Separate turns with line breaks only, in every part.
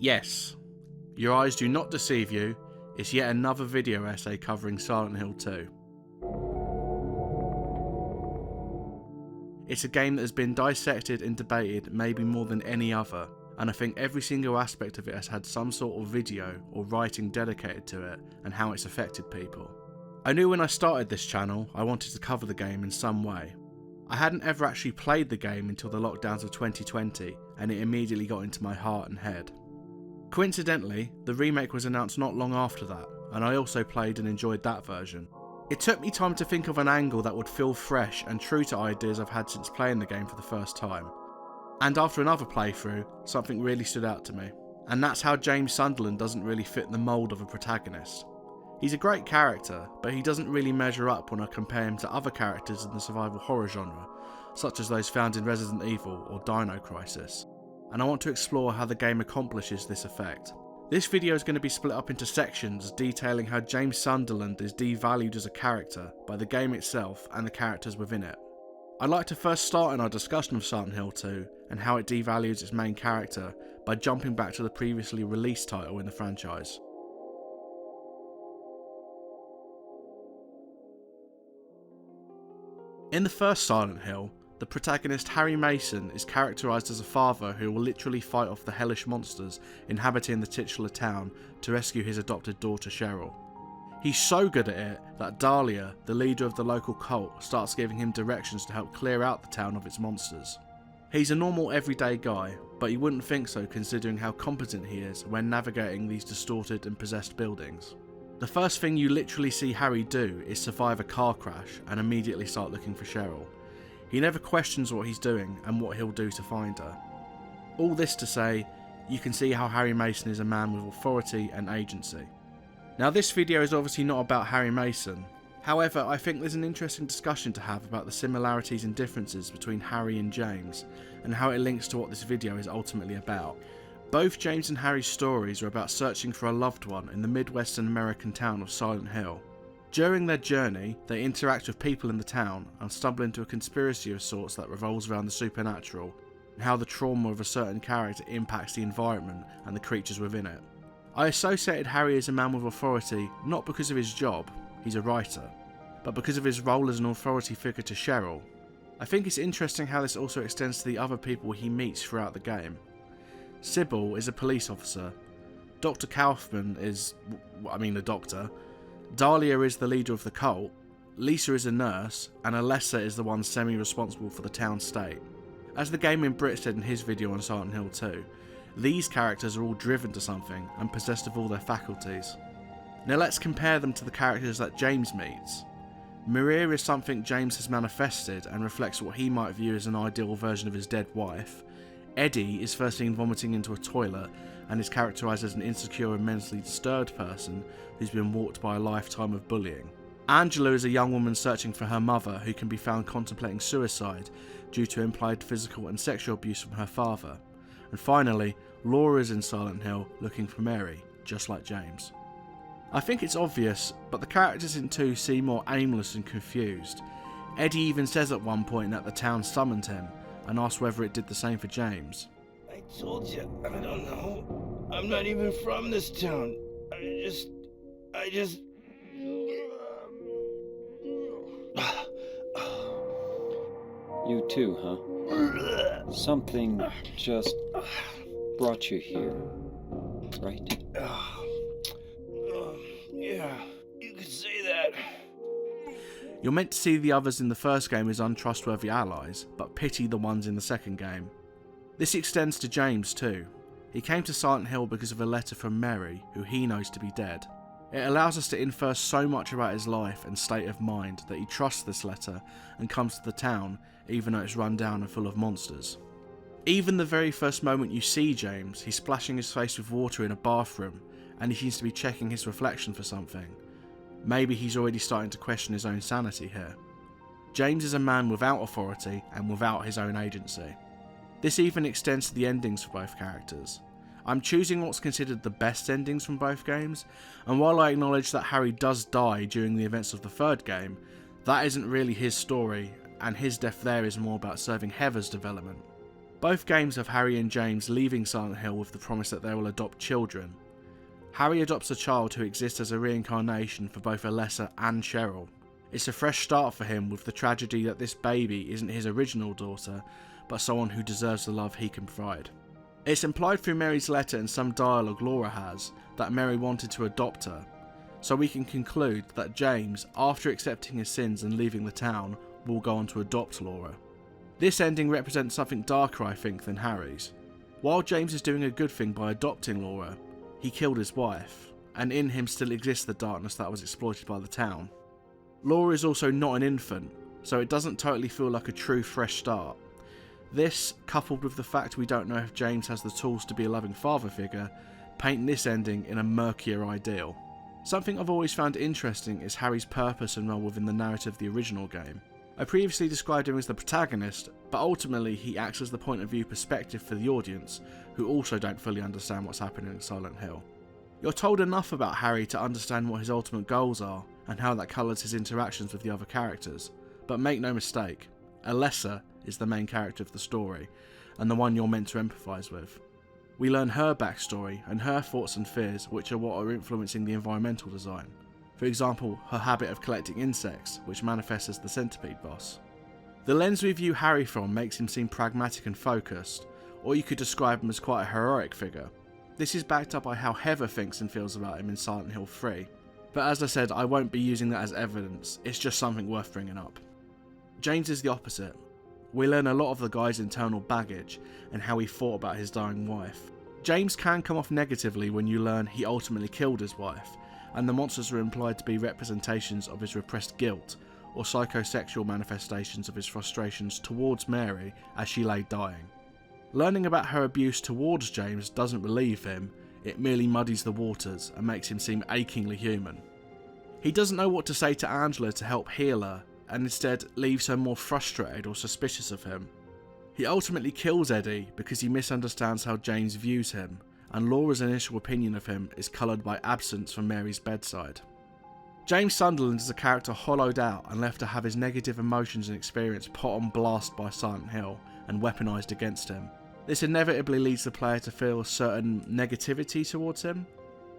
Yes, your eyes do not deceive you, it's yet another video essay covering Silent Hill 2. It's a game that has been dissected and debated maybe more than any other, and I think every single aspect of it has had some sort of video or writing dedicated to it and how it's affected people. I knew when I started this channel I wanted to cover the game in some way. I hadn't ever actually played the game until the lockdowns of 2020, and it immediately got into my heart and head. Coincidentally, the remake was announced not long after that, and I also played and enjoyed that version. It took me time to think of an angle that would feel fresh and true to ideas I've had since playing the game for the first time. And after another playthrough, something really stood out to me, and that's how James Sunderland doesn't really fit the mould of a protagonist. He's a great character, but he doesn't really measure up when I compare him to other characters in the survival horror genre, such as those found in Resident Evil or Dino Crisis, and I want to explore how the game accomplishes this effect. This video is going to be split up into sections detailing how James Sunderland is devalued as a character by the game itself and the characters within it. I'd like to first start in our discussion of Silent Hill 2 and how it devalues its main character by jumping back to the previously released title in the franchise. In the first Silent Hill, the protagonist Harry Mason is characterised as a father who will literally fight off the hellish monsters inhabiting the titular town to rescue his adopted daughter Cheryl. He's so good at it that Dahlia, the leader of the local cult, starts giving him directions to help clear out the town of its monsters. He's a normal everyday guy, but you wouldn't think so considering how competent he is when navigating these distorted and possessed buildings. The first thing you literally see Harry do is survive a car crash and immediately start looking for Cheryl. He never questions what he's doing and what he'll do to find her. All this to say, you can see how Harry Mason is a man with authority and agency. Now this video is obviously not about Harry Mason, however I think there's an interesting discussion to have about the similarities and differences between Harry and James, and how it links to what this video is ultimately about. Both James and Harry's stories are about searching for a loved one in the Midwestern American town of Silent Hill. During their journey, they interact with people in the town and stumble into a conspiracy of sorts that revolves around the supernatural, and how the trauma of a certain character impacts the environment and the creatures within it. I associated Harry as a man with authority not because of his job, he's a writer, but because of his role as an authority figure to Cheryl. I think it's interesting how this also extends to the other people he meets throughout the game. Sybil is a police officer, Dr. Kaufman is, a doctor, Dahlia is the leader of the cult, Lisa is a nurse, and Alessa is the one semi-responsible for the town state. As the Gaming Brit said in his video on Silent Hill 2, these characters are all driven to something and possessed of all their faculties. Now let's compare them to the characters that James meets. Maria is something James has manifested and reflects what he might view as an ideal version of his dead wife. Eddie is first seen vomiting into a toilet and is characterised as an insecure and mentally disturbed person who's been warped by a lifetime of bullying. Angela is a young woman searching for her mother who can be found contemplating suicide due to implied physical and sexual abuse from her father. And finally, Laura is in Silent Hill looking for Mary, just like James. I think it's obvious, but the characters in 2 seem more aimless and confused. Eddie even says at one point that the town summoned him, and asks whether it did the same for James.
I told you, I don't know. I'm not even from this town. I just...
You too, huh? Something just brought you here, right?
Yeah, you could say that.
You're meant to see the others in the first game as untrustworthy allies, but pity the ones in the second game. This extends to James too. He came to Silent Hill because of a letter from Mary, who he knows to be dead. It allows us to infer so much about his life and state of mind that he trusts this letter and comes to the town even though it's run down and full of monsters. Even the very first moment you see James, he's splashing his face with water in a bathroom and he seems to be checking his reflection for something. Maybe he's already starting to question his own sanity here. James is a man without authority and without his own agency. This even extends to the endings for both characters. I'm choosing what's considered the best endings from both games, and while I acknowledge that Harry does die during the events of the third game, that isn't really his story, and his death there is more about serving Heather's development. Both games have Harry and James leaving Silent Hill with the promise that they will adopt children. Harry adopts a child who exists as a reincarnation for both Alessa and Cheryl. It's a fresh start for him with the tragedy that this baby isn't his original daughter, but someone who deserves the love he can provide. It's implied through Mary's letter and some dialogue Laura has that Mary wanted to adopt her, so we can conclude that James, after accepting his sins and leaving the town, will go on to adopt Laura. This ending represents something darker, I think, than Harry's. While James is doing a good thing by adopting Laura, he killed his wife, and in him still exists the darkness that was exploited by the town. Laura is also not an infant, so it doesn't totally feel like a true fresh start. This, coupled with the fact we don't know if James has the tools to be a loving father figure, paint this ending in a murkier ideal. Something I've always found interesting is Harry's purpose and role within the narrative of the original game. I previously described him as the protagonist, but ultimately he acts as the point of view perspective for the audience, who also don't fully understand what's happening in Silent Hill. You're told enough about Harry to understand what his ultimate goals are, and how that colours his interactions with the other characters, but make no mistake, Alessa is the main character of the story, and the one you're meant to empathise with. We learn her backstory and her thoughts and fears, which are what are influencing the environmental design. For example, her habit of collecting insects, which manifests as the centipede boss. The lens we view Harry from makes him seem pragmatic and focused, or you could describe him as quite a heroic figure. This is backed up by how Heather thinks and feels about him in Silent Hill 3, but as I said, I won't be using that as evidence, it's just something worth bringing up. James is the opposite. We learn a lot of the guy's internal baggage and how he thought about his dying wife. James can come off negatively when you learn he ultimately killed his wife, and the monsters are implied to be representations of his repressed guilt, or psychosexual manifestations of his frustrations towards Mary as she lay dying. Learning about her abuse towards James doesn't relieve him, it merely muddies the waters and makes him seem achingly human. He doesn't know what to say to Angela to help heal her, and instead leaves her more frustrated or suspicious of him. He ultimately kills Eddie because he misunderstands how James views him, and Laura's initial opinion of him is coloured by absence from Mary's bedside. James Sunderland is a character hollowed out and left to have his negative emotions and experience put on blast by Silent Hill and weaponised against him. This inevitably leads the player to feel a certain negativity towards him,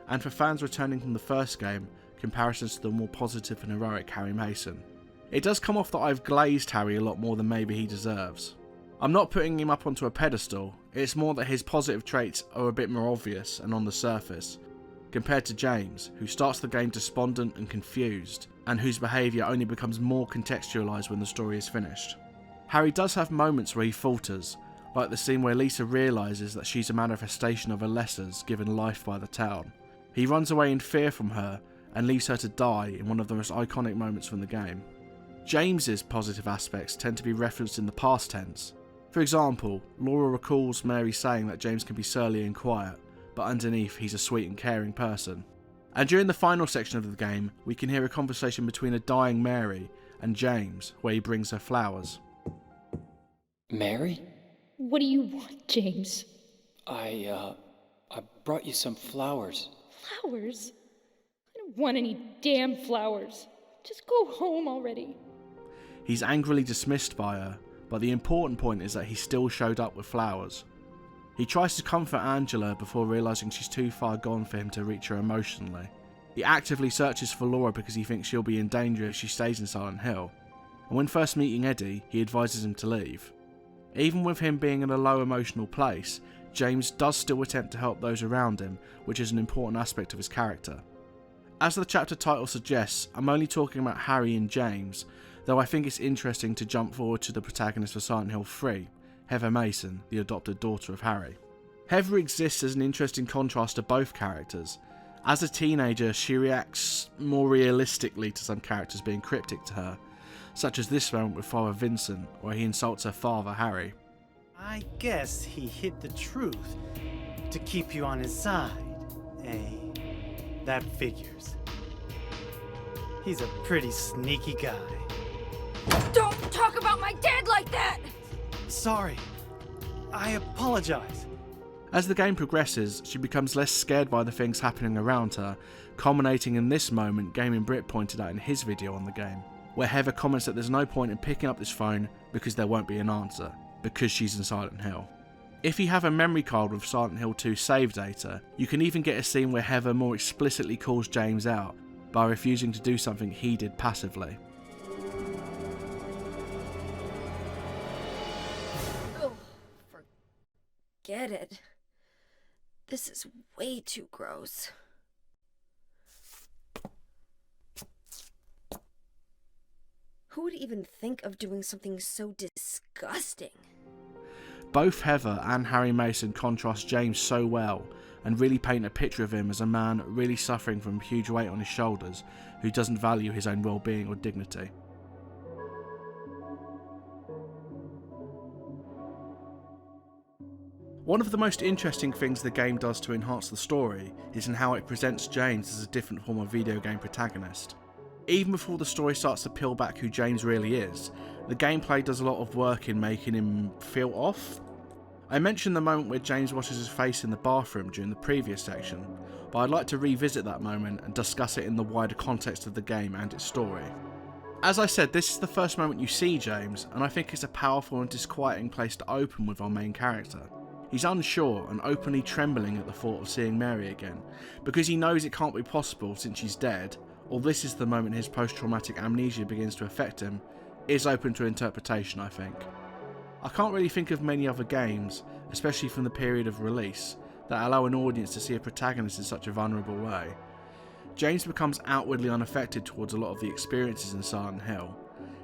and for fans returning from the first game, comparisons to the more positive and heroic Harry Mason. It does come off that I've glazed Harry a lot more than maybe he deserves. I'm not putting him up onto a pedestal, it's more that his positive traits are a bit more obvious and on the surface, compared to James, who starts the game despondent and confused, and whose behaviour only becomes more contextualised when the story is finished. Harry does have moments where he falters, like the scene where Lisa realises that she's a manifestation of Alessa's given life by the town. He runs away in fear from her and leaves her to die in one of the most iconic moments from the game. James's positive aspects tend to be referenced in the past tense. For example, Laura recalls Mary saying that James can be surly and quiet, but underneath he's a sweet and caring person. And during the final section of the game, we can hear a conversation between a dying Mary and James, where he brings her flowers.
Mary?
What do you want, James?
I brought you some flowers.
Flowers? I don't want any damn flowers. Just go home already.
He's angrily dismissed by her, but the important point is that he still showed up with flowers. He tries to comfort Angela before realising she's too far gone for him to reach her emotionally. He actively searches for Laura because he thinks she'll be in danger if she stays in Silent Hill, and when first meeting Eddie, he advises him to leave. Even with him being in a low emotional place, James does still attempt to help those around him, which is an important aspect of his character. As the chapter title suggests, I'm only talking about Harry and James, though I think it's interesting to jump forward to the protagonist for Silent Hill 3, Heather Mason, the adopted daughter of Harry. Heather exists as an interesting contrast to both characters. As a teenager, she reacts more realistically to some characters being cryptic to her, such as this moment with Father Vincent, where he insults her father, Harry.
I guess he hid the truth to keep you on his side, eh? That figures. He's a pretty sneaky guy.
Don't talk about my dad like that!
Sorry. I apologize.
As the game progresses, she becomes less scared by the things happening around her, culminating in this moment Gaming Brit pointed out in his video on the game, where Heather comments that there's no point in picking up this phone because there won't be an answer, because she's in Silent Hill. If you have a memory card with Silent Hill 2 save data, you can even get a scene where Heather more explicitly calls James out by refusing to do something he did passively.
Oh, forget it. This is way too gross. Who would even think of doing something so disgusting?
Both Heather and Harry Mason contrast James so well and really paint a picture of him as a man really suffering from a huge weight on his shoulders who doesn't value his own well-being or dignity. One of the most interesting things the game does to enhance the story is in how it presents James as a different form of video game protagonist. Even before the story starts to peel back who James really is, the gameplay does a lot of work in making him feel off. I mentioned the moment where James washes his face in the bathroom during the previous section, but I'd like to revisit that moment and discuss it in the wider context of the game and its story. As I said, this is the first moment you see James, and I think it's a powerful and disquieting place to open with our main character. He's unsure and openly trembling at the thought of seeing Mary again, because he knows it can't be possible since she's dead, or this is the moment his post-traumatic amnesia begins to affect him, is open to interpretation, I think. I can't really think of many other games, especially from the period of release, that allow an audience to see a protagonist in such a vulnerable way. James becomes outwardly unaffected towards a lot of the experiences in Silent Hill,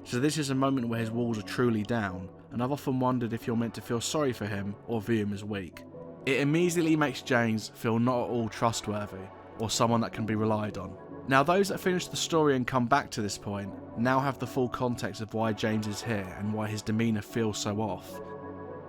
so this is a moment where his walls are truly down, and I've often wondered if you're meant to feel sorry for him or view him as weak. It immediately makes James feel not at all trustworthy, or someone that can be relied on. Now those that finish the story and come back to this point now have the full context of why James is here and why his demeanour feels so off.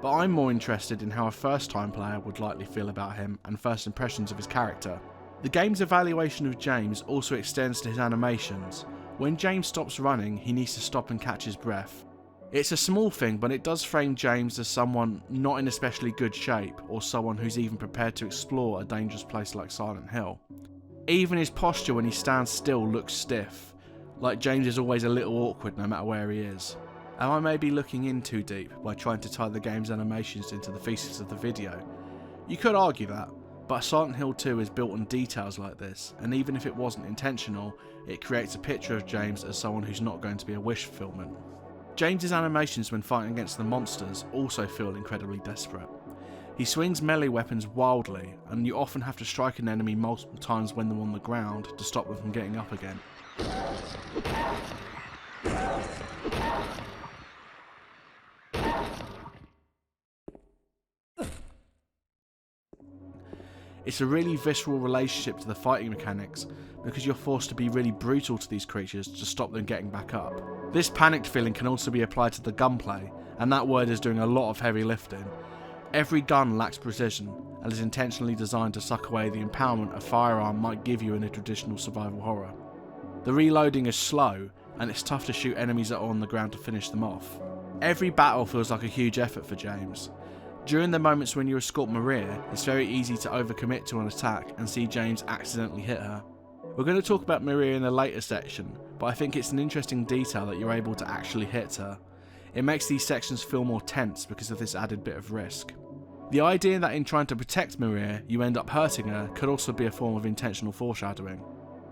But I'm more interested in how a first time player would likely feel about him and first impressions of his character. The game's evaluation of James also extends to his animations. When James stops running, he needs to stop and catch his breath. It's a small thing, but it does frame James as someone not in especially good shape, or someone who's even prepared to explore a dangerous place like Silent Hill. Even his posture when he stands still looks stiff, like James is always a little awkward no matter where he is. Am I maybe looking in too deep by trying to tie the game's animations into the thesis of the video? You could argue that, but Silent Hill 2 is built on details like this, and even if it wasn't intentional, it creates a picture of James as someone who's not going to be a wish fulfillment. James's animations when fighting against the monsters also feel incredibly desperate. He swings melee weapons wildly, and you often have to strike an enemy multiple times when they're on the ground to stop them from getting up again. It's a really visceral relationship to the fighting mechanics, because you're forced to be really brutal to these creatures to stop them getting back up. This panicked feeling can also be applied to the gunplay, and that word is doing a lot of heavy lifting. Every gun lacks precision, and is intentionally designed to suck away the empowerment a firearm might give you in a traditional survival horror. The reloading is slow, and it's tough to shoot enemies that are on the ground to finish them off. Every battle feels like a huge effort for James. During the moments when you escort Maria, it's very easy to overcommit to an attack and see James accidentally hit her. We're going to talk about Maria in a later section, but I think it's an interesting detail that you're able to actually hit her. It makes these sections feel more tense because of this added bit of risk. The idea that in trying to protect Maria, you end up hurting her could also be a form of intentional foreshadowing.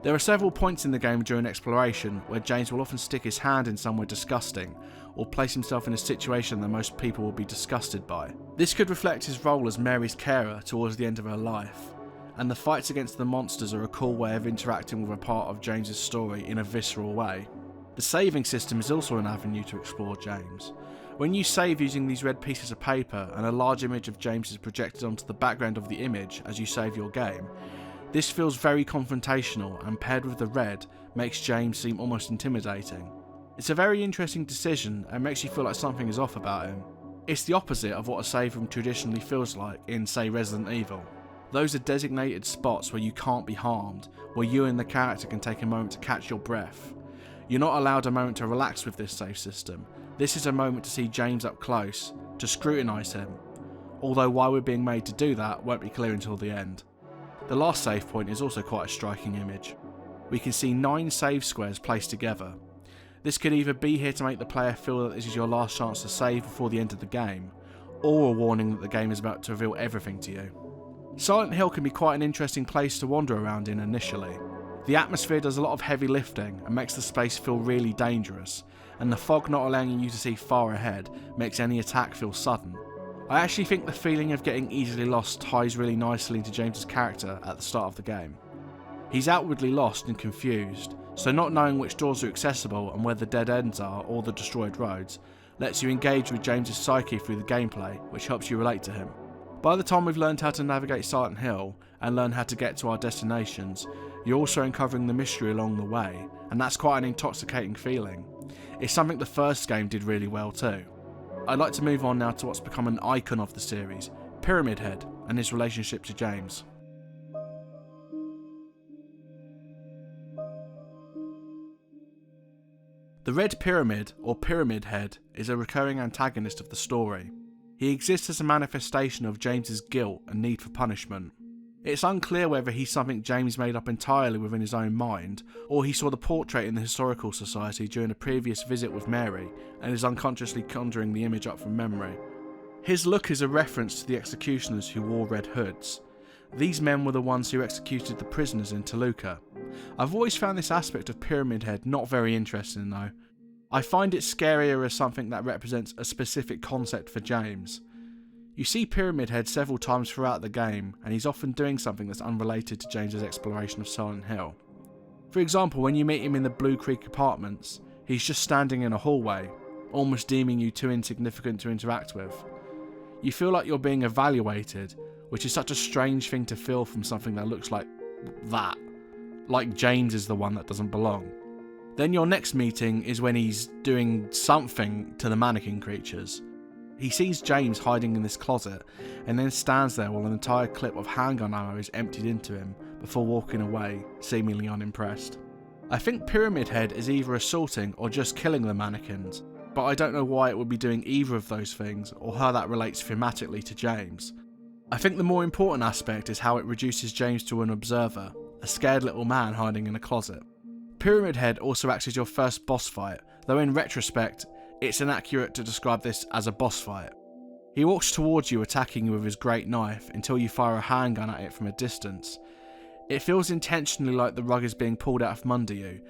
There are several points in the game during exploration where James will often stick his hand in somewhere disgusting, or place himself in a situation that most people will be disgusted by. This could reflect his role as Mary's carer towards the end of her life, and the fights against the monsters are a cool way of interacting with a part of James's story in a visceral way. The saving system is also an avenue to explore James. When you save using these red pieces of paper and a large image of James is projected onto the background of the image as you save your game, this feels very confrontational, and paired with the red makes James seem almost intimidating. It's a very interesting decision and makes you feel like something is off about him. It's the opposite of what a save room traditionally feels like in, say, Resident Evil. Those are designated spots where you can't be harmed, where you and the character can take a moment to catch your breath. You're not allowed a moment to relax with this save system. This is a moment to see James up close, to scrutinise him, although why we're being made to do that won't be clear until the end. The last save point is also quite a striking image. We can see 9 save squares placed together. This could either be here to make the player feel that this is your last chance to save before the end of the game, or a warning that the game is about to reveal everything to you. Silent Hill can be quite an interesting place to wander around in initially. The atmosphere does a lot of heavy lifting and makes the space feel really dangerous, and the fog not allowing you to see far ahead makes any attack feel sudden. I actually think the feeling of getting easily lost ties really nicely into James's character at the start of the game. He's outwardly lost and confused, so not knowing which doors are accessible and where the dead ends are or the destroyed roads lets you engage with James's psyche through the gameplay, which helps you relate to him. By the time we've learned how to navigate Silent Hill and learn how to get to our destinations, you're also uncovering the mystery along the way, and that's quite an intoxicating feeling. It's something the first game did really well too. I'd like to move on now to what's become an icon of the series, Pyramid Head and his relationship to James. The Red Pyramid, or Pyramid Head, is a recurring antagonist of the story. He exists as a manifestation of James's guilt and need for punishment. It's unclear whether he's something James made up entirely within his own mind, or he saw the portrait in the Historical Society during a previous visit with Mary and is unconsciously conjuring the image up from memory. His look is a reference to the executioners who wore red hoods. These men were the ones who executed the prisoners in Toluca. I've always found this aspect of Pyramid Head not very interesting though. I find it scarier as something that represents a specific concept for James. You see Pyramid Head several times throughout the game, and he's often doing something that's unrelated to James's exploration of Silent Hill. For example, when you meet him in the Blue Creek apartments, he's just standing in a hallway, almost deeming you too insignificant to interact with. You feel like you're being evaluated, which is such a strange thing to feel from something that looks like that. Like James is the one that doesn't belong. Then your next meeting is when he's doing something to the mannequin creatures. He sees James hiding in this closet and then stands there while an entire clip of handgun ammo is emptied into him before walking away, seemingly unimpressed. I think Pyramid Head is either assaulting or just killing the mannequins, but I don't know why it would be doing either of those things or how that relates thematically to James. I think the more important aspect is how it reduces James to an observer, a scared little man hiding in a closet. Pyramid Head also acts as your first boss fight, though in retrospect, it's inaccurate to describe this as a boss fight. He walks towards you attacking you with his great knife until you fire a handgun at it from a distance. It feels intentionally like the rug is being pulled out from under you,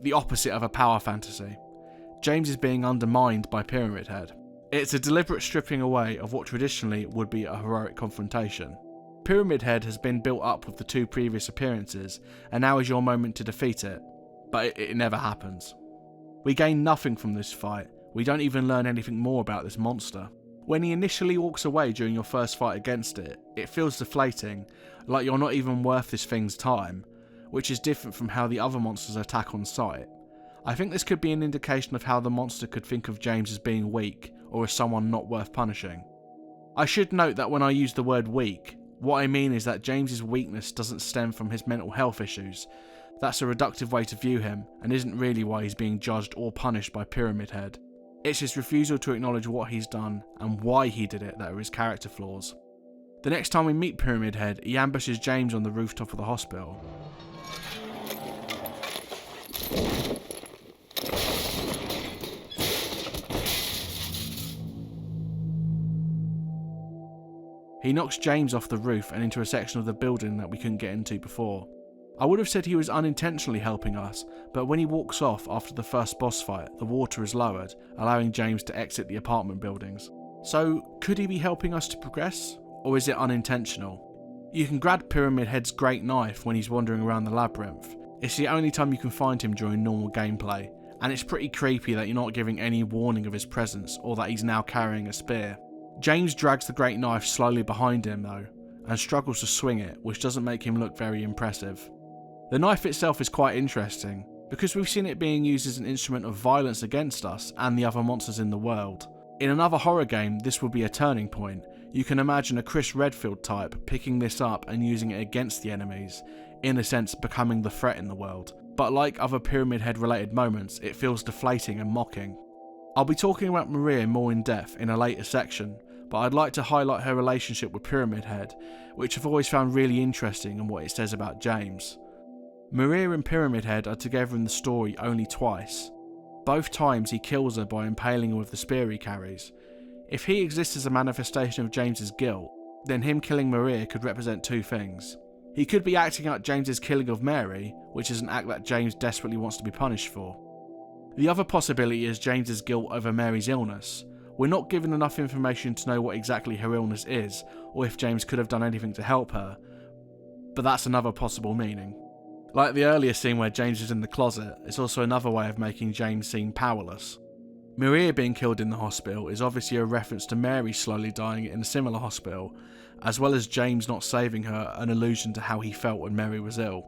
the opposite of a power fantasy. James is being undermined by Pyramid Head. It's a deliberate stripping away of what traditionally would be a heroic confrontation. Pyramid Head has been built up with the two previous appearances, and now is your moment to defeat it, but it never happens. We gain nothing from this fight. We don't even learn anything more about this monster. When he initially walks away during your first fight against it, it feels deflating, like you're not even worth this thing's time, which is different from how the other monsters attack on sight. I think this could be an indication of how the monster could think of James as being weak, or as someone not worth punishing. I should note that when I use the word weak, what I mean is that James's weakness doesn't stem from his mental health issues. That's a reductive way to view him, and isn't really why he's being judged or punished by Pyramid Head. It's his refusal to acknowledge what he's done and why he did it that are his character flaws. The next time we meet Pyramid Head, he ambushes James on the rooftop of the hospital. He knocks James off the roof and into a section of the building that we couldn't get into before. I would have said he was unintentionally helping us, but when he walks off after the first boss fight, the water is lowered, allowing James to exit the apartment buildings. So, could he be helping us to progress, or is it unintentional? You can grab Pyramid Head's great knife when he's wandering around the labyrinth. It's the only time you can find him during normal gameplay, and it's pretty creepy that you're not giving any warning of his presence or that he's now carrying a spear. James drags the great knife slowly behind him though, and struggles to swing it, which doesn't make him look very impressive. The knife itself is quite interesting, because we've seen it being used as an instrument of violence against us and the other monsters in the world. In another horror game, this would be a turning point. You can imagine a Chris Redfield type picking this up and using it against the enemies, in a sense becoming the threat in the world. But like other Pyramid Head related moments, it feels deflating and mocking. I'll be talking about Maria more in depth in a later section, but I'd like to highlight her relationship with Pyramid Head, which I've always found really interesting and what it says about James. Maria and Pyramid Head are together in the story only twice. Both times he kills her by impaling her with the spear he carries. If he exists as a manifestation of James's guilt, then him killing Maria could represent two things. He could be acting out James's killing of Mary, which is an act that James desperately wants to be punished for. The other possibility is James's guilt over Mary's illness. We're not given enough information to know what exactly her illness is, or if James could have done anything to help her, but that's another possible meaning. Like the earlier scene where James is in the closet, it's also another way of making James seem powerless. Maria being killed in the hospital is obviously a reference to Mary slowly dying in a similar hospital, as well as James not saving her, an allusion to how he felt when Mary was ill.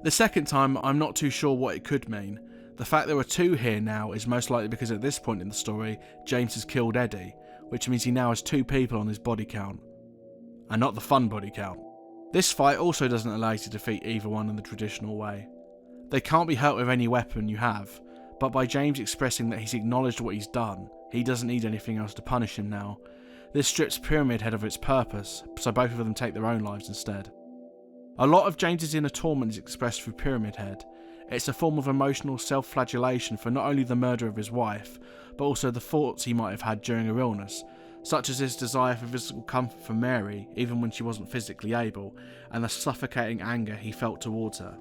The second time, I'm not too sure what it could mean. The fact there are two here now is most likely because at this point in the story, James has killed Eddie, which means he now has two people on his body count. And not the fun body count. This fight also doesn't allow you to defeat either one in the traditional way. They can't be hurt with any weapon you have, but by James expressing that he's acknowledged what he's done, he doesn't need anything else to punish him now. This strips Pyramid Head of its purpose, so both of them take their own lives instead. A lot of James's inner torment is expressed through Pyramid Head. It's a form of emotional self-flagellation for not only the murder of his wife, but also the thoughts he might have had during her illness, such as his desire for physical comfort from Mary, even when she wasn't physically able, and the suffocating anger he felt towards her.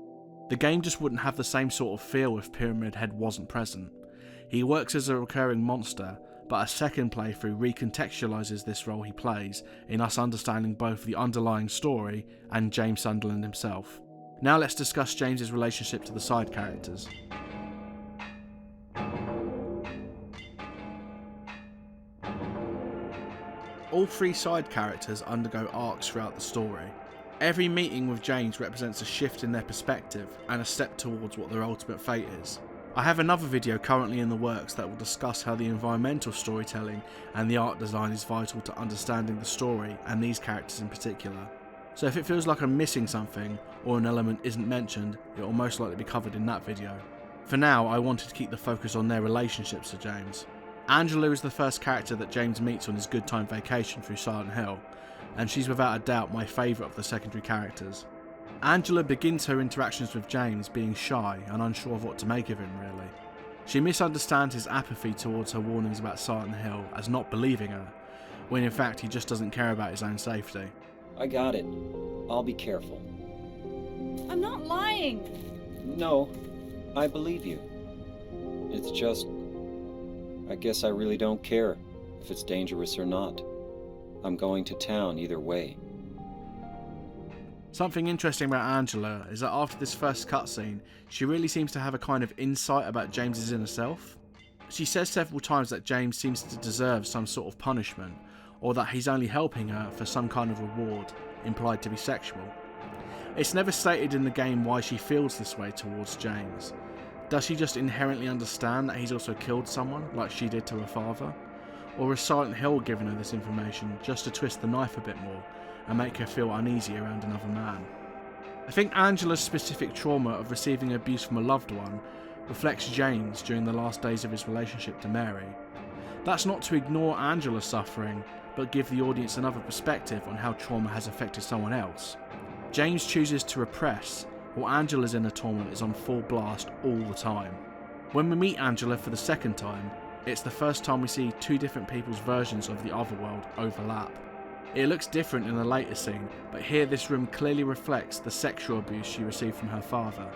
The game just wouldn't have the same sort of feel if Pyramid Head wasn't present. He works as a recurring monster, but a second playthrough recontextualises this role he plays in us understanding both the underlying story and James Sunderland himself. Now let's discuss James's relationship to the side characters. All three side characters undergo arcs throughout the story. Every meeting with James represents a shift in their perspective and a step towards what their ultimate fate is. I have another video currently in the works that will discuss how the environmental storytelling and the art design is vital to understanding the story and these characters in particular. So if it feels like I'm missing something or an element isn't mentioned, it will most likely be covered in that video. For now, I wanted to keep the focus on their relationships to James. Angela is the first character that James meets on his good time vacation through Silent Hill, and she's without a doubt my favourite of the secondary characters. Angela begins her interactions with James being shy and unsure of what to make of him really. She misunderstands his apathy towards her warnings about Silent Hill as not believing her, when in fact he just doesn't care about his own safety.
I got it. I'll be careful.
I'm not lying.
No, I believe you. It's just, I guess I really don't care if it's dangerous or not. I'm going to town either way.
Something interesting about Angela is that after this first cutscene, she really seems to have a kind of insight about James's inner self. She says several times that James seems to deserve some sort of punishment, or that he's only helping her for some kind of reward, implied to be sexual. It's never stated in the game why she feels this way towards James. Does she just inherently understand that he's also killed someone, like she did to her father? Or is Silent Hill giving her this information just to twist the knife a bit more and make her feel uneasy around another man? I think Angela's specific trauma of receiving abuse from a loved one reflects James during the last days of his relationship to Mary. That's not to ignore Angela's suffering, but give the audience another perspective on how trauma has affected someone else. James chooses to repress, while Angela's inner torment is on full blast all the time. When we meet Angela for the second time, it's the first time we see two different people's versions of the otherworld overlap. It looks different in the later scene, but here this room clearly reflects the sexual abuse she received from her father.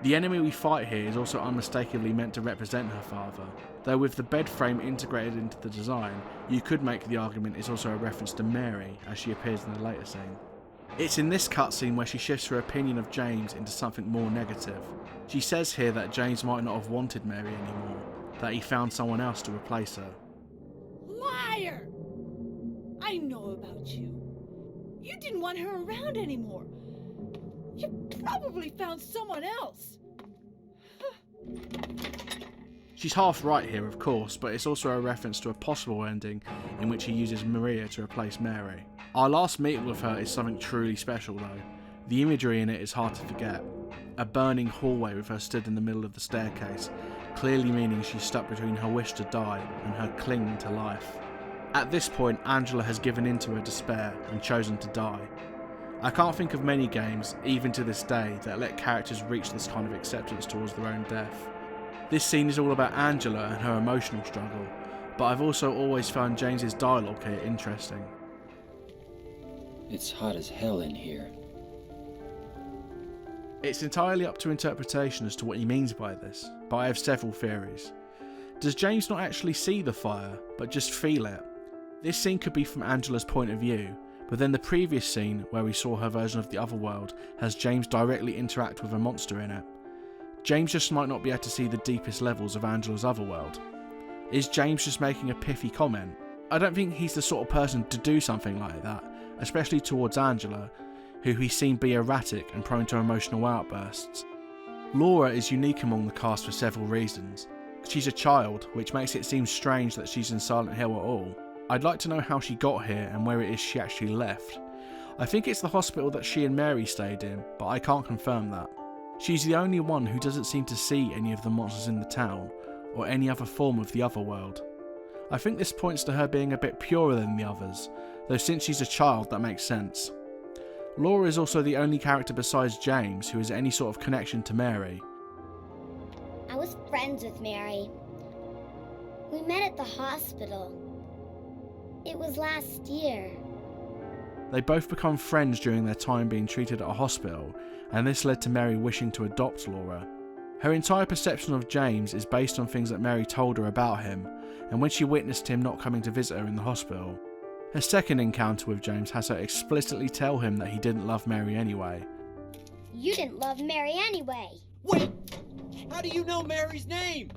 The enemy we fight here is also unmistakably meant to represent her father, though with the bed frame integrated into the design, you could make the argument it's also a reference to Mary as she appears in the later scene. It's in this cutscene where she shifts her opinion of James into something more negative. She says here that James might not have wanted Mary anymore, that he found someone else to replace her.
Liar! I know about you. You didn't want her around anymore. You probably found someone else.
She's half right here, of course, but it's also a reference to a possible ending in which he uses Maria to replace Mary. Our last meeting with her is something truly special though. The imagery in it is hard to forget. A burning hallway with her stood in the middle of the staircase, clearly meaning she's stuck between her wish to die and her clinging to life. At this point, Angela has given in to her despair and chosen to die. I can't think of many games, even to this day, that let characters reach this kind of acceptance towards their own death. This scene is all about Angela and her emotional struggle, but I've also always found James's dialogue here interesting.
It's hot as hell in here.
It's entirely up to interpretation as to what he means by this, but I have several theories. Does James not actually see the fire, but just feel it? This scene could be from Angela's point of view, but then the previous scene, where we saw her version of the other world, has James directly interact with a monster in it. James just might not be able to see the deepest levels of Angela's other world. Is James just making a pithy comment? I don't think he's the sort of person to do something like that, especially towards Angela, who he's seen be erratic and prone to emotional outbursts. Laura is unique among the cast for several reasons. She's a child, which makes it seem strange that she's in Silent Hill at all. I'd like to know how she got here and where it is she actually left. I think it's the hospital that she and Mary stayed in, but I can't confirm that. She's the only one who doesn't seem to see any of the monsters in the town, or any other form of the other world. I think this points to her being a bit purer than the others, though since she's a child that makes sense. Laura is also the only character besides James who has any sort of connection to Mary.
I was friends with Mary. We met at the hospital. It was last year.
They both become friends during their time being treated at a hospital, and this led to Mary wishing to adopt Laura. Her entire perception of James is based on things that Mary told her about him, and when she witnessed him not coming to visit her in the hospital. Her second encounter with James has her explicitly tell him that he didn't love Mary anyway.
You didn't love Mary anyway.
Wait! How do you know Mary's name?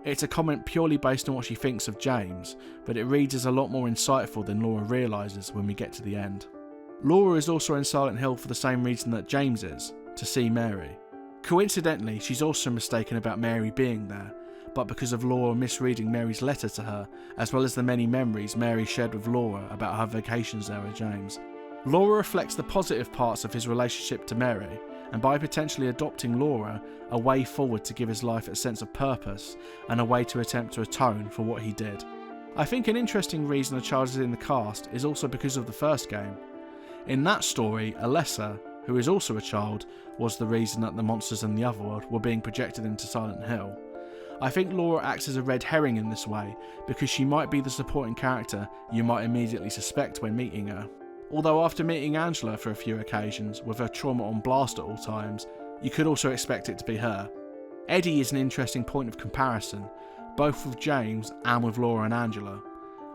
It's a comment purely based on what she thinks of James, but it reads as a lot more insightful than Laura realises when we get to the end. Laura is also in Silent Hill for the same reason that James is, to see Mary. Coincidentally, she's also mistaken about Mary being there, but because of Laura misreading Mary's letter to her, as well as the many memories Mary shared with Laura about her vacations there with James. Laura reflects the positive parts of his relationship to Mary, and by potentially adopting Laura, a way forward to give his life a sense of purpose, and a way to attempt to atone for what he did. I think an interesting reason a child is in the cast is also because of the first game. In that story, Alessa, who is also a child, was the reason that the monsters in the other world were being projected into Silent Hill. I think Laura acts as a red herring in this way, because she might be the supporting character you might immediately suspect when meeting her. Although after meeting Angela for a few occasions, with her trauma on blast at all times, you could also expect it to be her. Eddie is an interesting point of comparison, both with James and with Laura and Angela.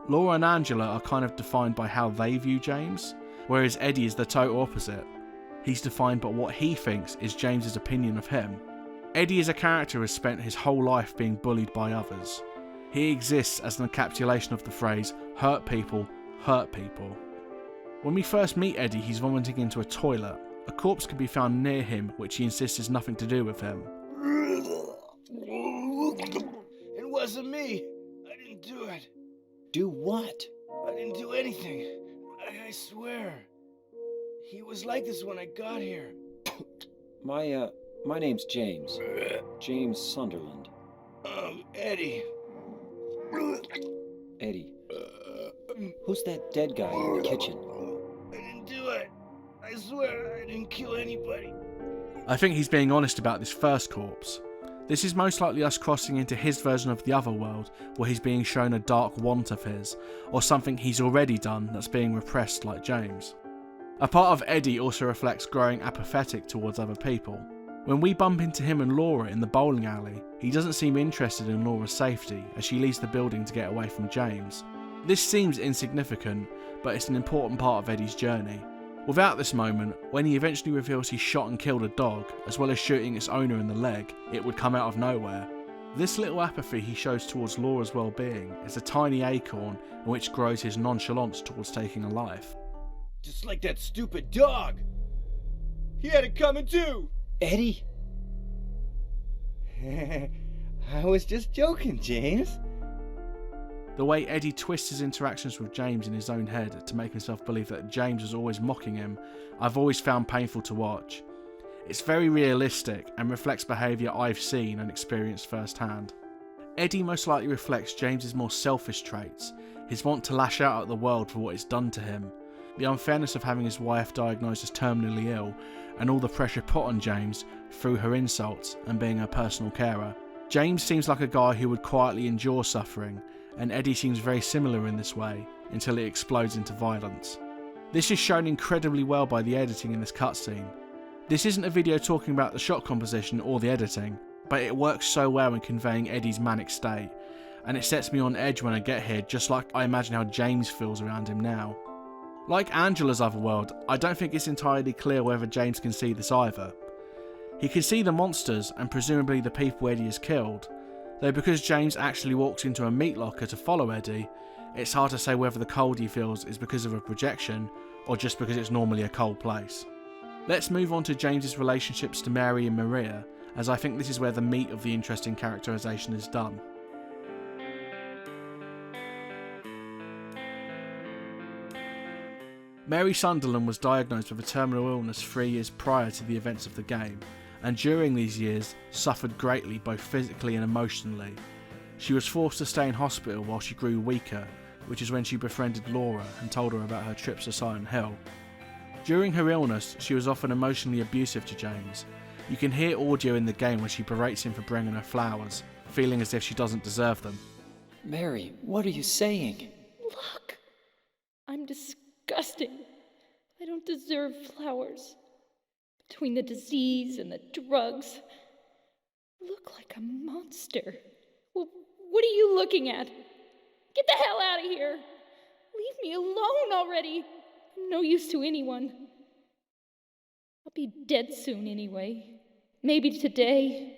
Laura and Angela are kind of defined by how they view James, whereas Eddie is the total opposite. He's defined by what he thinks is James's opinion of him. Eddie as a character has spent his whole life being bullied by others. He exists as an encapsulation of the phrase, hurt people, hurt people. When we first meet Eddie, he's vomiting into a toilet. A corpse can be found near him, which he insists has nothing to do with him.
It wasn't me. I didn't do it.
Do what?
I didn't do anything. I swear. He was like this when I got here.
My name's James. James Sunderland.
Eddie.
Eddie. Who's that dead guy in the kitchen?
I didn't do it. I swear I didn't kill anybody.
I think he's being honest about this first corpse. This is most likely us crossing into his version of the other world, where he's being shown a dark want of his, or something he's already done that's being repressed like James. A part of Eddie also reflects growing apathetic towards other people. When we bump into him and Laura in the bowling alley, he doesn't seem interested in Laura's safety as she leaves the building to get away from James. This seems insignificant, but it's an important part of Eddie's journey. Without this moment, when he eventually reveals he shot and killed a dog, as well as shooting its owner in the leg, it would come out of nowhere. This little apathy he shows towards Laura's well-being is a tiny acorn in which grows his nonchalance towards taking a life.
Just like that stupid dog. He had it coming too.
Eddie?
I was just joking, James.
The way Eddie twists his interactions with James in his own head to make himself believe that James was always mocking him, I've always found painful to watch. It's very realistic and reflects behaviour I've seen and experienced firsthand. Eddie most likely reflects James's more selfish traits, his want to lash out at the world for what it's done to him, the unfairness of having his wife diagnosed as terminally ill, and all the pressure put on James through her insults and being her personal carer. James seems like a guy who would quietly endure suffering, and Eddie seems very similar in this way until it explodes into violence. This is shown incredibly well by the editing in this cutscene. This isn't a video talking about the shot composition or the editing, but it works so well in conveying Eddie's manic state, and it sets me on edge when I get here, just like I imagine how James feels around him now. Like Angela's Otherworld, I don't think it's entirely clear whether James can see this either. He can see the monsters and presumably the people Eddie has killed, though because James actually walks into a meat locker to follow Eddie, it's hard to say whether the cold he feels is because of a projection or just because it's normally a cold place. Let's move on to James's relationships to Mary and Maria, as I think this is where the meat of the interesting characterisation is done. Mary Sunderland was diagnosed with a terminal illness 3 years prior to the events of the game, and during these years suffered greatly both physically and emotionally. She was forced to stay in hospital while she grew weaker, which is when she befriended Laura and told her about her trips to Silent Hill. During her illness, she was often emotionally abusive to James. You can hear audio in the game where she berates him for bringing her flowers, feeling as if she doesn't deserve them.
Mary, what are you saying?
Look, I'm disgusting. I don't deserve flowers. Between the disease and the drugs, I look like a monster. Well, what are you looking at? Get the hell out of here! Leave me alone already! I'm no use to anyone. I'll be dead soon anyway. Maybe today,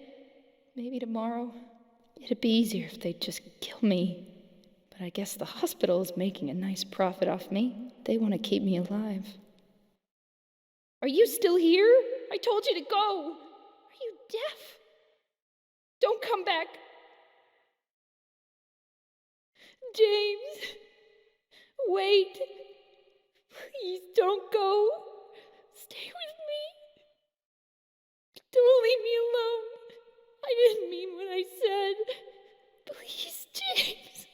maybe tomorrow. It'd be easier if they'd just kill me. But I guess the hospital is making a nice profit off me. They want to keep me alive. Are you still here? I told you to go. Are you deaf? Don't come back. James, wait. Please don't go. Stay with me. Don't leave me alone. I didn't mean what I said. Please, James.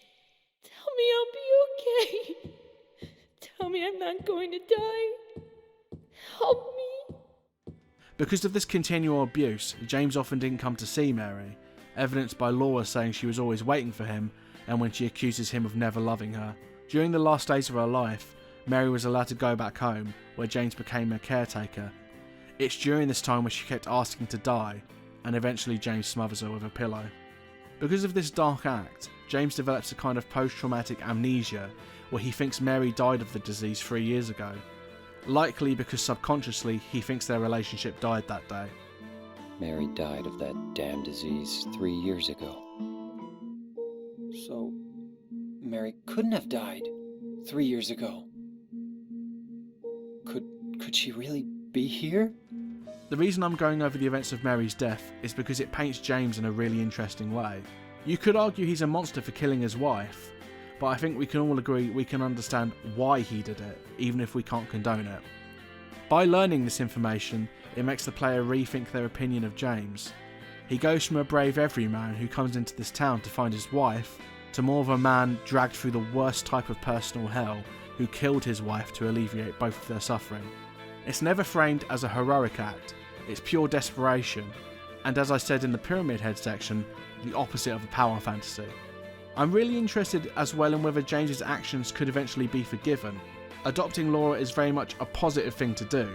Tell me I'll be okay. Tell me I'm not going to die. Help me.
Because of this continual abuse, James often didn't come to see Mary, evidenced by Laura saying she was always waiting for him, and when she accuses him of never loving her. During the last days of her life, Mary was allowed to go back home, where James became her caretaker. It's during this time where she kept asking to die, and eventually James smothers her with a pillow. Because of this dark act, James develops a kind of post-traumatic amnesia, where he thinks Mary died of the disease 3 years ago. Likely because subconsciously he thinks their relationship died that day.
Mary died of that damn disease 3 years ago. So, Mary couldn't have died 3 years ago. Could she really be here?
The reason I'm going over the events of Mary's death is because it paints James in a really interesting way. You could argue he's a monster for killing his wife, but I think we can all agree we can understand why he did it, even if we can't condone it. By learning this information, it makes the player rethink their opinion of James. He goes from a brave everyman who comes into this town to find his wife, to more of a man dragged through the worst type of personal hell who killed his wife to alleviate both of their suffering. It's never framed as a heroic act, it's pure desperation, and as I said in the Pyramid Head section, the opposite of a power fantasy. I'm really interested as well in whether James's actions could eventually be forgiven. Adopting Laura is very much a positive thing to do.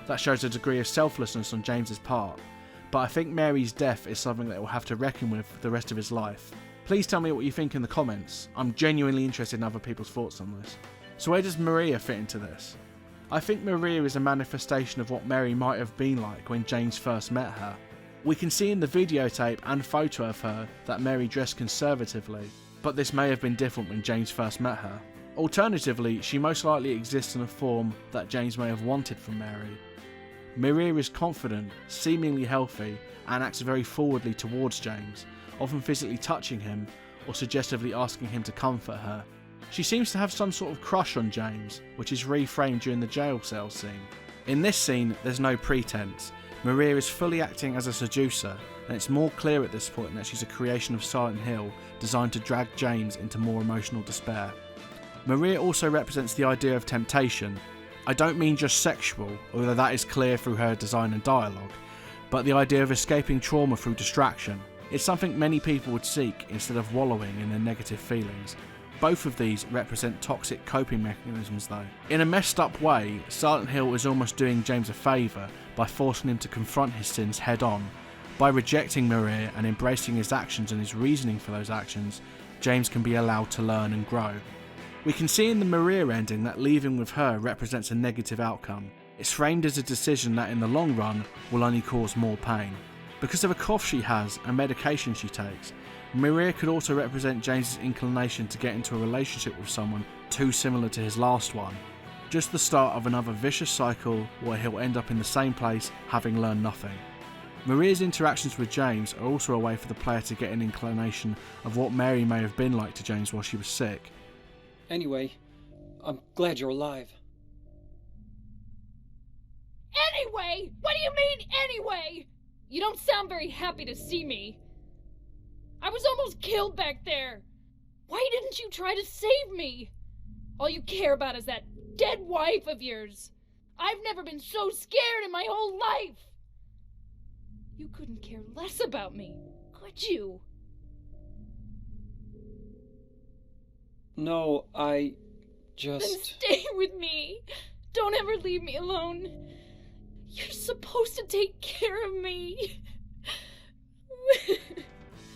That shows a degree of selflessness on James's part, but I think Mary's death is something that he'll have to reckon with for the rest of his life. Please tell me what you think in the comments. I'm genuinely interested in other people's thoughts on this. So where does Maria fit into this? I think Maria is a manifestation of what Mary might have been like when James first met her. We can see in the videotape and photo of her that Mary dressed conservatively, but this may have been different when James first met her. Alternatively, she most likely exists in a form that James may have wanted from Mary. Maria is confident, seemingly healthy, and acts very forwardly towards James, often physically touching him or suggestively asking him to comfort her. She seems to have some sort of crush on James, which is reframed during the jail cell scene. In this scene, there's no pretense. Maria is fully acting as a seducer, and it's more clear at this point that she's a creation of Silent Hill designed to drag James into more emotional despair. Maria also represents the idea of temptation. I don't mean just sexual, although that is clear through her design and dialogue, but the idea of escaping trauma through distraction. It's something many people would seek instead of wallowing in their negative feelings. Both of these represent toxic coping mechanisms though. In a messed up way, Silent Hill is almost doing James a favour by forcing him to confront his sins head on. By rejecting Maria and embracing his actions and his reasoning for those actions, James can be allowed to learn and grow. We can see in the Maria ending that leaving with her represents a negative outcome. It's framed as a decision that in the long run will only cause more pain. Because of a cough she has and medication she takes, Maria could also represent James's inclination to get into a relationship with someone too similar to his last one. Just the start of another vicious cycle where he'll end up in the same place having learned nothing. Maria's interactions with James are also a way for the player to get an inclination of what Mary may have been like to James while she was sick.
Anyway, I'm glad you're alive.
Anyway? What do you mean, anyway? You don't sound very happy to see me. I was almost killed back there. Why didn't you try to save me? All you care about is that dead wife of yours. I've never been so scared in my whole life. You couldn't care less about me, could you?
No, I
Then
just...
stay with me. Don't ever leave me alone. You're supposed to take care of me.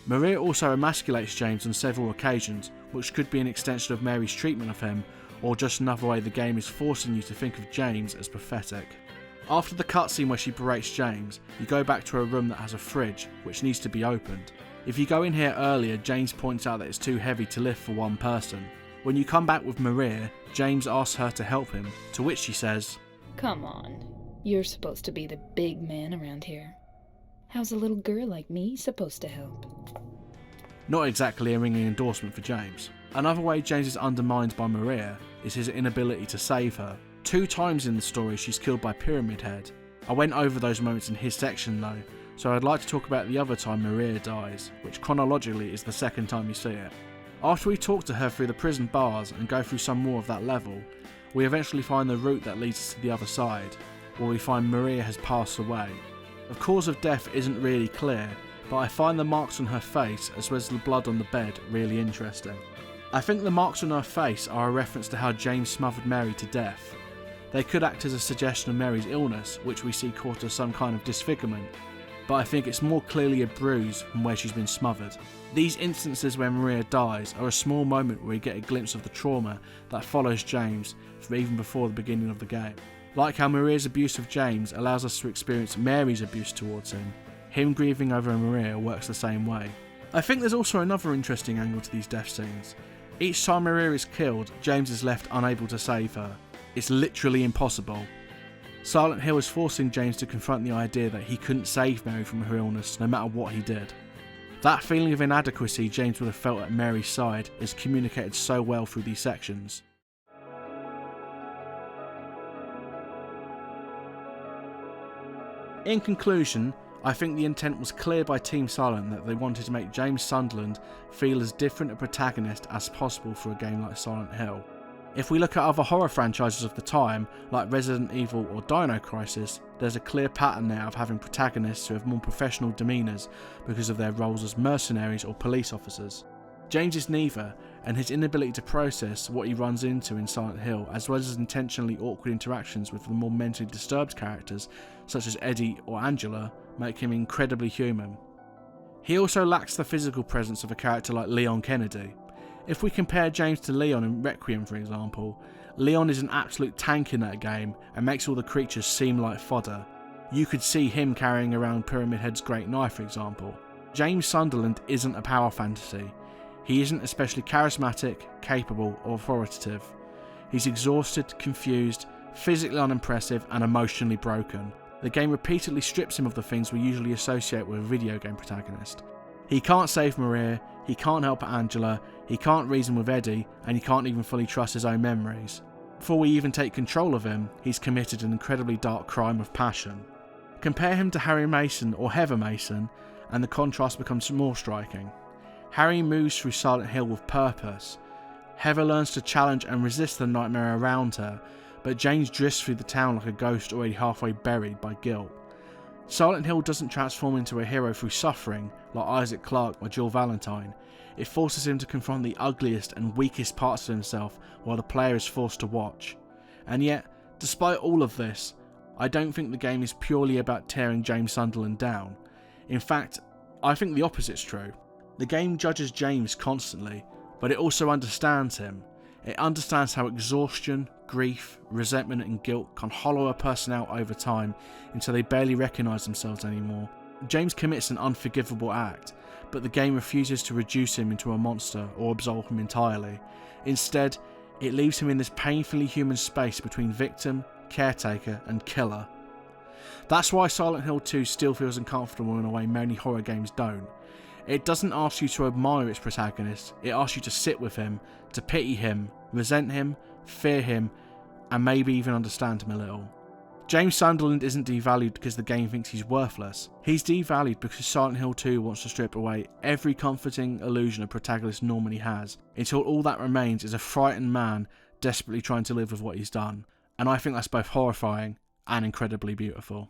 Maria also emasculates James on several occasions, which could be an extension of Mary's treatment of him, or just another way the game is forcing you to think of James as pathetic. After the cutscene where she berates James, you go back to a room that has a fridge, which needs to be opened. If you go in here earlier, James points out that it's too heavy to lift for one person. When you come back with Maria, James asks her to help him, to which she says,
Come on. You're supposed to be the big man around here. How's a little girl like me supposed to help?
Not exactly a ringing endorsement for James. Another way James is undermined by Maria is his inability to save her. 2 times in the story she's killed by Pyramid Head. I went over those moments in his section though, so I'd like to talk about the other time Maria dies, which chronologically is the second time you see it. After we talk to her through the prison bars and go through some more of that level, we eventually find the route that leads us to the other side, where we find Maria has passed away. The cause of death isn't really clear, but I find the marks on her face as well as the blood on the bed really interesting. I think the marks on her face are a reference to how James smothered Mary to death. They could act as a suggestion of Mary's illness, which we see caused her some kind of disfigurement, but I think it's more clearly a bruise from where she's been smothered. These instances where Maria dies are a small moment where we get a glimpse of the trauma that follows James from even before the beginning of the game. Like how Maria's abuse of James allows us to experience Mary's abuse towards him grieving over Maria works the same way. I think there's also another interesting angle to these death scenes. Each time Maria is killed, James is left unable to save her. It's literally impossible. Silent Hill is forcing James to confront the idea that he couldn't save Mary from her illness no matter what he did. That feeling of inadequacy James would have felt at Mary's side is communicated so well through these sections. In conclusion, I think the intent was clear by Team Silent that they wanted to make James Sunderland feel as different a protagonist as possible for a game like Silent Hill. If we look at other horror franchises of the time, like Resident Evil or Dino Crisis, there's a clear pattern there of having protagonists who have more professional demeanours because of their roles as mercenaries or police officers. James is neither, and his inability to process what he runs into in Silent Hill, as well as his intentionally awkward interactions with the more mentally disturbed characters, such as Eddie or Angela, make him incredibly human. He also lacks the physical presence of a character like Leon Kennedy. If we compare James to Leon in Requiem for example, Leon is an absolute tank in that game and makes all the creatures seem like fodder. You could see him carrying around Pyramid Head's great knife for example. James Sunderland isn't a power fantasy. He isn't especially charismatic, capable or authoritative. He's exhausted, confused, physically unimpressive and emotionally broken. The game repeatedly strips him of the things we usually associate with a video game protagonist. He can't save Maria, he can't help Angela, he can't reason with Eddie, and he can't even fully trust his own memories. Before we even take control of him, he's committed an incredibly dark crime of passion. Compare him to Harry Mason or Heather Mason, and the contrast becomes more striking. Harry moves through Silent Hill with purpose. Heather learns to challenge and resist the nightmare around her, but James drifts through the town like a ghost already halfway buried by guilt. Silent Hill doesn't transform into a hero through suffering like Isaac Clarke or Jill Valentine. It forces him to confront the ugliest and weakest parts of himself while the player is forced to watch. And yet, despite all of this, I don't think the game is purely about tearing James Sunderland down. In fact, I think the opposite's true. The game judges James constantly, but it also understands him. It understands how exhaustion, grief, resentment and guilt can hollow a person out over time until they barely recognise themselves anymore. James commits an unforgivable act, but the game refuses to reduce him into a monster or absolve him entirely. Instead, it leaves him in this painfully human space between victim, caretaker and killer. That's why Silent Hill 2 still feels uncomfortable in a way many horror games don't. It doesn't ask you to admire its protagonist, it asks you to sit with him, to pity him, resent him, fear him, and maybe even understand him a little. James Sunderland isn't devalued because the game thinks he's worthless. He's devalued because Silent Hill 2 wants to strip away every comforting illusion a protagonist normally has, until all that remains is a frightened man desperately trying to live with what he's done. And I think that's both horrifying and incredibly beautiful.